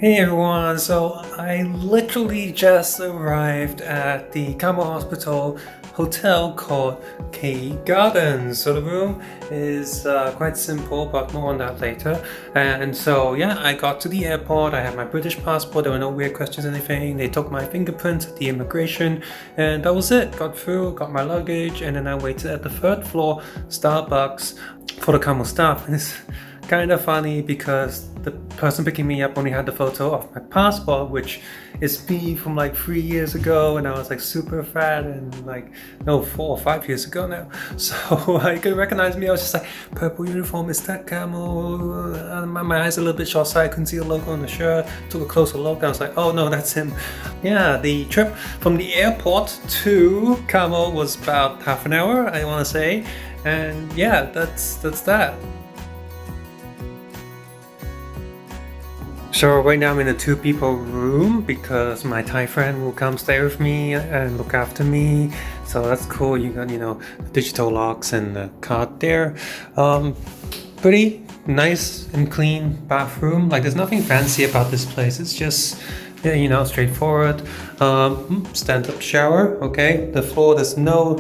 Hey everyone, so I literally just arrived at the Kamol Hospital hotel called K Gardens. So the room is quite simple, but more on that later. And so yeah, I got to the airport, I had my British passport, there were no weird questions or anything. They took my fingerprints at the immigration and that was it. Got through, got my luggage, and then I waited at the third floor Starbucks for the Kamol staff. And it's kind of funny because the person picking me up only had the photo of my passport, which is me from like 3 years ago, and I was like super fat and like 4 or 5 years ago now. So I couldn't recognize me. I was just like, purple uniform, is that Kamol? My eyes a little bit short sighted, couldn't see the logo on the shirt. Took a closer look and I was like, oh no, that's him. Yeah, the trip from the airport to Kamol was about half an hour, I want to say, and yeah, that's that. So right now I'm in a 2-people room because my Thai friend will come stay with me and look after me. So that's cool. You got, the digital locks and the card there. Pretty nice and clean bathroom. Like there's nothing fancy about this place. It's just, straightforward. Stand-up shower. Okay. The floor, there's no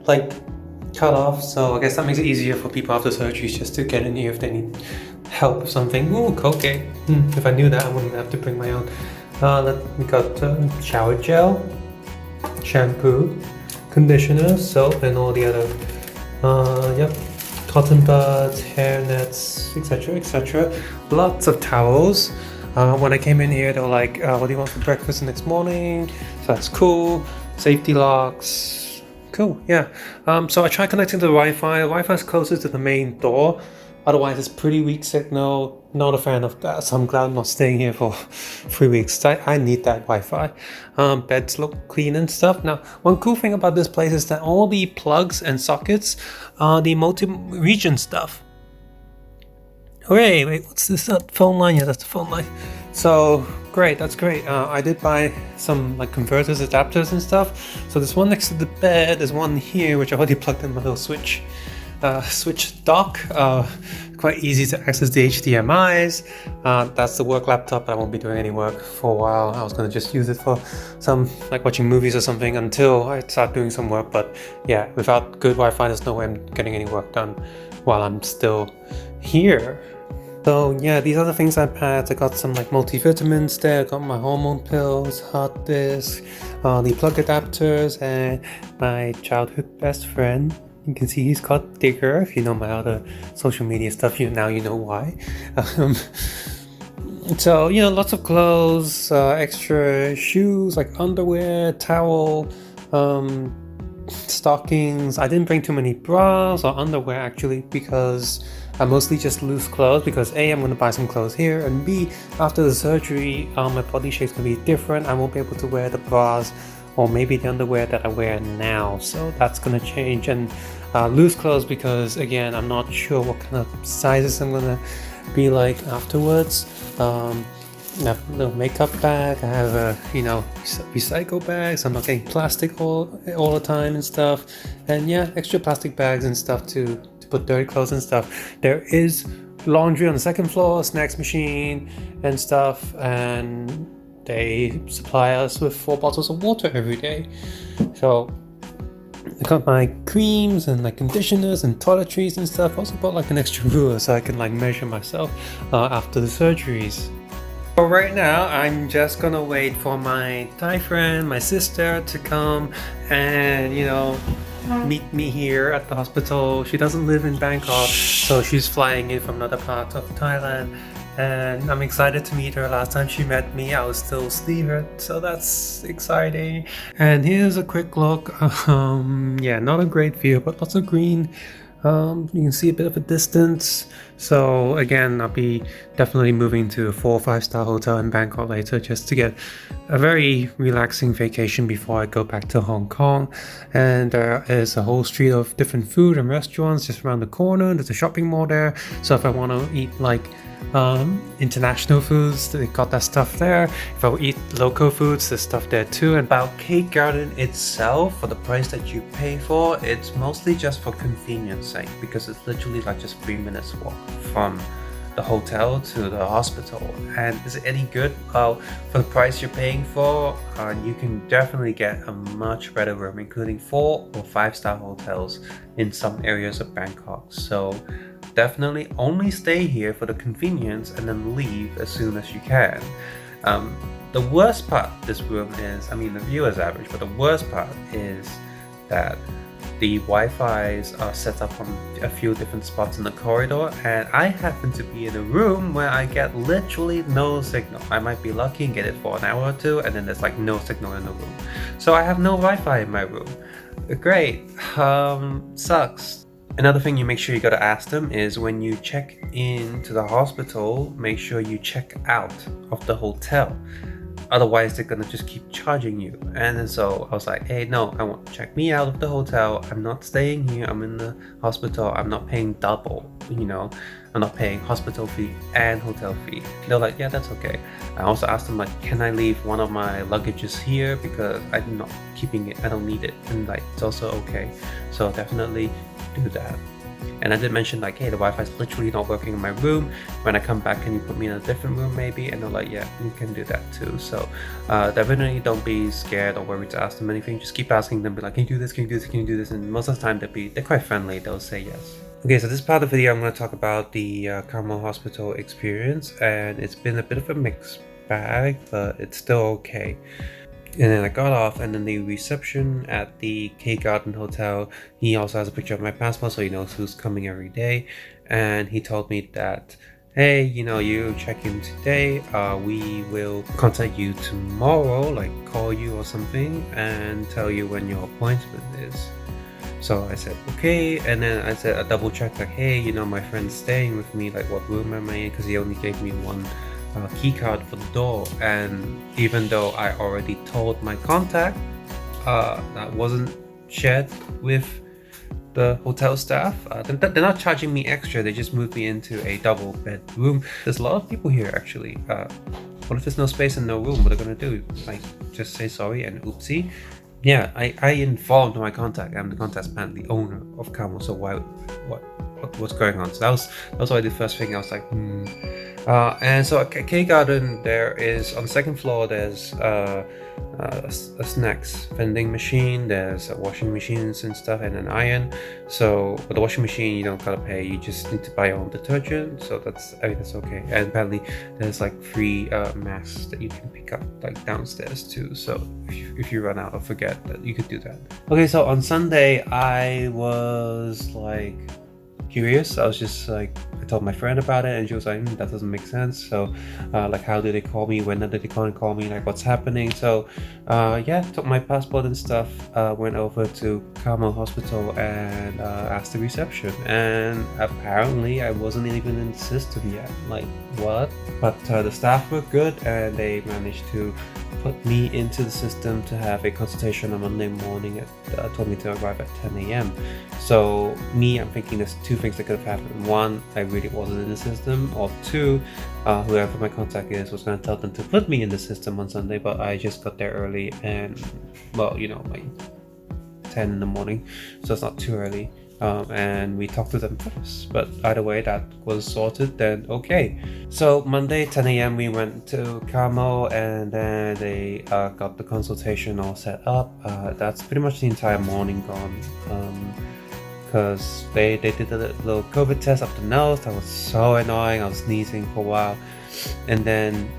cut off. So I guess that makes it easier for people after surgeries just to get in here if they need help with something. Ooh, okay. If I knew that, I wouldn't have to bring my own. We got shower gel, shampoo, conditioner, soap, and all the other, cotton buds, hair nets, etc., etc. Lots of towels. When I came in here, they were like, "What do you want for breakfast the next morning?" So that's cool. Safety locks. Cool. Yeah. So I tried connecting to the Wi-Fi. The Wi-Fi is closest to the main door. Otherwise, it's pretty weak signal. Not a fan of that, so I'm glad I'm not staying here for 3 weeks. I need that Wi-Fi. Beds look clean and stuff. Now, one cool thing about this place is that all the plugs and sockets are the multi-region stuff. Hooray! Wait, what's this? Phone line? Yeah, that's the phone line. So great, that's great. I did buy some converters, adapters, and stuff. So there's one next to the bed. There's one here which I already plugged in my little switch dock. Quite easy to access the HDMIs. That's the work laptop. I won't be doing any work for a while. I was going to just use it for some watching movies or something until I start doing some work, but yeah, without good Wi-Fi there's no way I'm getting any work done while I'm still here. So yeah, these are the things I had. I got some multivitamins there. I got my hormone pills, hard disk, the plug adapters, and my childhood best friend. You can see he's got thicker. If you know my other social media stuff, you know why. So lots of clothes, extra shoes like underwear, towel, stockings. I didn't bring too many bras or underwear actually because I mostly just loose clothes because A, I'm going to buy some clothes here, and B, after the surgery, my body shape's going to be different. I won't be able to wear the bras or maybe the underwear that I wear now, so that's gonna change. And loose clothes because again, I'm not sure what kind of sizes I'm gonna be like afterwards. I have a little makeup bag. I have a recycle bags. So I'm not getting plastic all the time and stuff. And yeah, extra plastic bags and stuff to put dirty clothes and stuff. There is laundry on the second floor, snacks machine and stuff, and they supply us with 4 bottles of water every day. So I got my creams and conditioners and toiletries and stuff. Also bought an extra ruler so I can measure myself after the surgeries. So right now I'm just gonna wait for my Thai friend, my sister, to come and meet me here at the hospital. She doesn't live in Bangkok, so she's flying in from another part of Thailand. And I'm excited to meet her. Last time she met me, I was still sleeved, so that's exciting. And here's a quick look. Yeah, not a great view, but lots of green. You can see a bit of a distance. So again, I'll be definitely moving to a 4 or 5-star hotel in Bangkok later just to get a very relaxing vacation before I go back to Hong Kong. And there is a whole street of different food and restaurants just around the corner. There's a shopping mall there. So if I want to eat international foods, they got that stuff there. If I will eat local foods, there's stuff there too. And about K Garden itself, for the price that you pay for, it's mostly just for convenience sake because it's literally just 3 minutes walk from the hotel to the hospital. And is it any good? Well, for the price you're paying for, you can definitely get a much better room, including 4 or 5-star hotels in some areas of Bangkok. So definitely only stay here for the convenience and then leave as soon as you can. The worst part of this room is, I mean, the view is average, but the worst part is that the Wi-Fi's are set up on a few different spots in the corridor, and I happen to be in a room where I get literally no signal. I might be lucky and get it for an hour or two, and then there's like no signal in the room. So I have no Wi-Fi in my room. Great. Sucks. Another thing you make sure you gotta ask them is when you check into the hospital, make sure you check out of the hotel. Otherwise, they're gonna just keep charging you. And then so I was like, hey, no, I want to check me out of the hotel. I'm not staying here. I'm in the hospital. I'm not paying double, you know. I'm not paying hospital fee and hotel fee. They're like, yeah, that's okay. I also asked them, like, can I leave one of my luggages here because I'm not keeping it. I don't need it. And like, it's also okay. So definitely do that. And I did mention like, hey, the Wi-Fi is literally not working in my room. When I come back, can you put me in a different room maybe? And they're like, yeah, you can do that too. So definitely don't be scared or worried to ask them anything. Just keep asking them, be like, can you do this? Can you do this? Can you do this? And most of the time they're quite friendly. They'll say yes. Okay, so this part of the video I'm going to talk about the Kamol hospital experience, and it's been a bit of a mixed bag, but it's still okay. And then I got off, and then the reception at the K Garden Hotel, he also has a picture of my passport so he knows who's coming every day. And he told me that, hey, you know, you check in today, we will contact you tomorrow, like call you or something, and tell you when your appointment is. So I said, okay, and then I said, I double checked, like, hey, you know, my friend's staying with me, like what room am I in? Because he only gave me one key card for the door, and even though I already told my contact, that wasn't shared with the hotel staff. They're not charging me extra, they just moved me into a double bed room. There's a lot of people here actually. What if there's no space and no room? What are they gonna do? Like, just say sorry and oopsie? Yeah, I informed my contact. I'm the contact man, the owner of Kamol, so what's going on? So that was why the first thing I was like, and so at K Garden, there is on the second floor, there's a snacks vending machine, there's washing machines and stuff, and an iron. So with the washing machine, you don't gotta pay, you just need to buy your own detergent. So that's okay. And apparently there's like free masks that you can pick up like downstairs too. So if you run out or forget, that you could do that. Okay, so on Sunday I was like curious. I was just like, I told my friend about it, and she was like, that doesn't make sense. So like, how did they call me? When did they call me? Like, what's happening? So yeah, took my passport and stuff, went over to Kamol Hospital and asked the reception, and apparently I wasn't even in the system yet. Like, what? But the staff were good, and they managed to put me into the system to have a consultation on Monday morning. Told me to arrive at 10 a.m. So I'm thinking there's two things that could have happened. One, I really wasn't in the system, or two, whoever my contact is was going to tell them to put me in the system on Sunday, but I just got there early, and well, you know, like 10 in the morning, so it's not too early. And we talked to them first, but either way, that was sorted, then okay. So Monday 10 a.m. we went to Kamol, and then they got the consultation all set up. That's pretty much the entire morning gone, because they did a little COVID test up the nose. That was so annoying. I was sneezing for a while, and then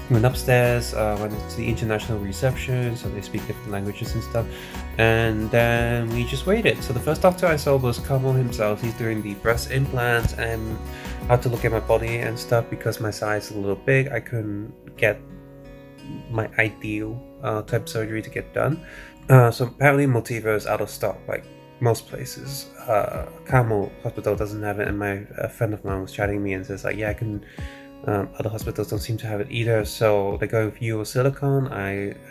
went upstairs, went to the international reception, so they speak different languages and stuff, and then we just waited. So the first doctor I saw was Kamol himself. He's doing the breast implants and how to look at my body and stuff, because my size is a little big. I couldn't get my ideal type of surgery to get done. So apparently Motiva is out of stock, like most places. Kamol Hospital doesn't have it, and a friend of mine was chatting to me and says like, yeah, I can. Other hospitals don't seem to have it either, so they're going with urosilicone,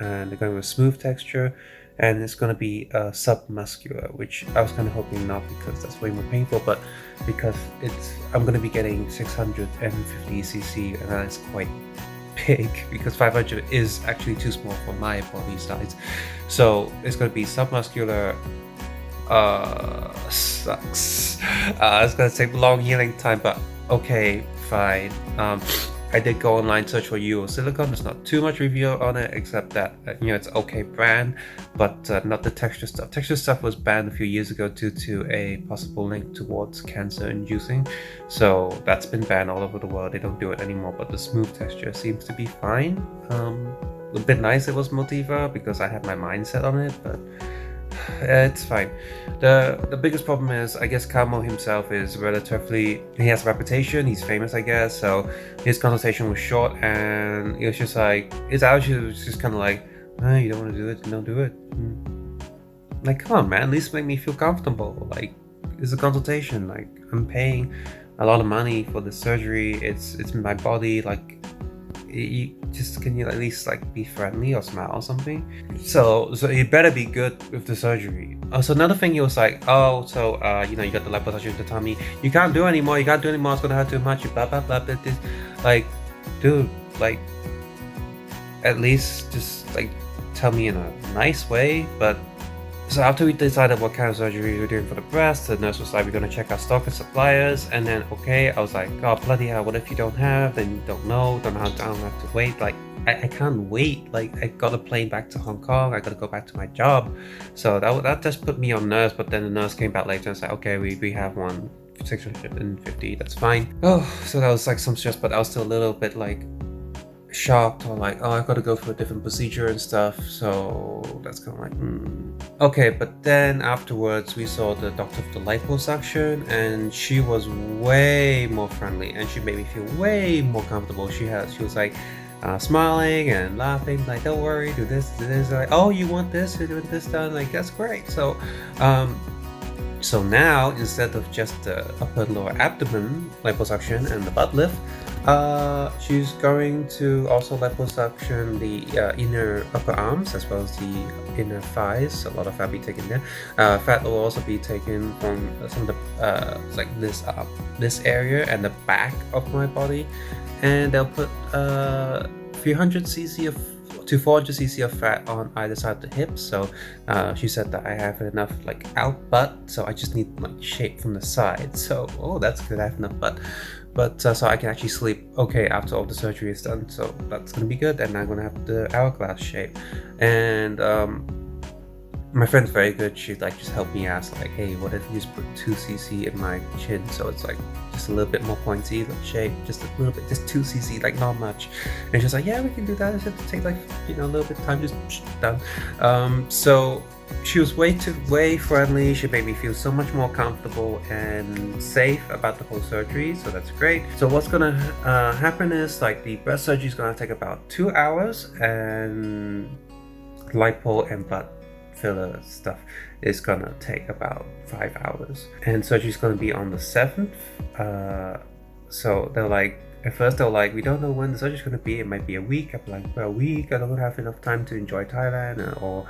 and they're going with smooth texture, and it's going to be submuscular, which I was kind of hoping not, because that's way more painful, but because I'm going to be getting 650 cc, and that is quite big, because 500 is actually too small for my body size. So it's going to be submuscular. Sucks. It's going to take long healing time, but okay, fine. I did go online, search for silicone. There's not too much review on it, except that it's okay brand, but not the texture stuff. Texture stuff was banned a few years ago due to a possible link towards cancer inducing, so that's been banned all over the world. They don't do it anymore, but the smooth texture seems to be fine. A bit nice it was Motiva because I had my mind set on it, but it's fine. The biggest problem is, I guess Kamol himself is he has a reputation, he's famous, I guess, so his consultation was short, and it was just like, his attitude was just kind of like, oh, you don't want to do it, don't do it. Like, come on man, at least make me feel comfortable. Like, it's a consultation, like, I'm paying a lot of money for the surgery, it's my body, like, can you at least like be friendly or smile or something? So you better be good with the surgery. So another thing, he was like, oh, so you got the liposuction to tell me you can't do anymore, it's gonna hurt too much, you blah blah blah. This, like, dude, like, at least just like tell me in a nice way. But so after we decided what kind of surgery we were doing for the breast, the nurse was like, we're gonna check our stock and suppliers. And then, okay, I was like, oh bloody hell, what if you don't have? Then you don't know how I don't have to wait. Like, I can't wait. Like, I got a plane back to Hong Kong, I gotta go back to my job. So that just put me on nurse. But then the nurse came back later and said, okay, we have one 650, that's fine. Oh, so that was like some stress, but I was still a little bit like shocked, or like, oh, I've got to go for a different procedure and stuff. So that's kind of like, okay. But then afterwards we saw the doctor for the liposuction, and she was way more friendly, and she made me feel way more comfortable. She was like smiling and laughing, like, don't worry, do this. Like, oh, you want this, you want this done, like, that's great. So now, instead of just the upper and lower abdomen liposuction and the butt lift, she's going to also liposuction the inner upper arms as well as the inner thighs. A lot of fat be taken there. Fat will also be taken from some of the like this area and the back of my body, and they'll put 300cc to 400cc of fat on either side of the hips. So she said that I have enough like out butt, so I just need like shape from the side. So that's good, I have enough butt. But so I can actually sleep okay after all the surgery is done, so that's gonna be good. And I'm gonna have the hourglass shape. And my friend's very good. She like just helped me ask like, hey, what if you just put 2cc in my chin, so it's like just a little bit more pointy, like shape, just a little bit, just 2cc, like not much. And she's like, yeah, we can do that. It's just take like a little bit of time, just done. So she was way friendly. She made me feel so much more comfortable and safe about the whole surgery, so that's great. So what's gonna happen is, like, the breast surgery is gonna take about 2 hours, and lipo and butt filler stuff is gonna take about 5 hours, and surgery is gonna be on the 7th. So they're like, at first they're like, we don't know when the surgery is gonna be, it might be a week. I'm like, for a week I don't have enough time to enjoy Thailand, or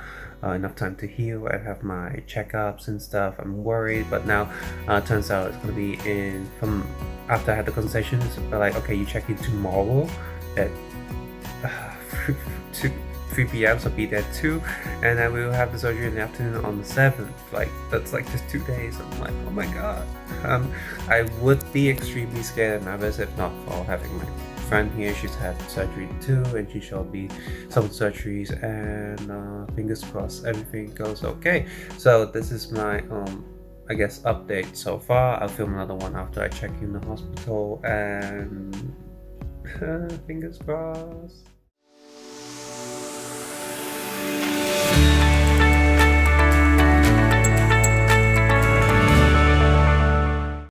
enough time to heal and have my checkups and stuff. I'm worried, but now turns out it's gonna be from after I had the consultation. They're like, okay, you check in tomorrow at 3 p.m, so be there too, and then we will have the surgery in the afternoon on the 7th. Like, that's like just 2 days. I'm like, oh my god. I would be extremely scared and nervous if not for having my friend here. She's had surgery too, and she showed me some surgeries, and fingers crossed everything goes okay. So this is my I guess update so far. I'll film another one after I check in the hospital, and fingers crossed.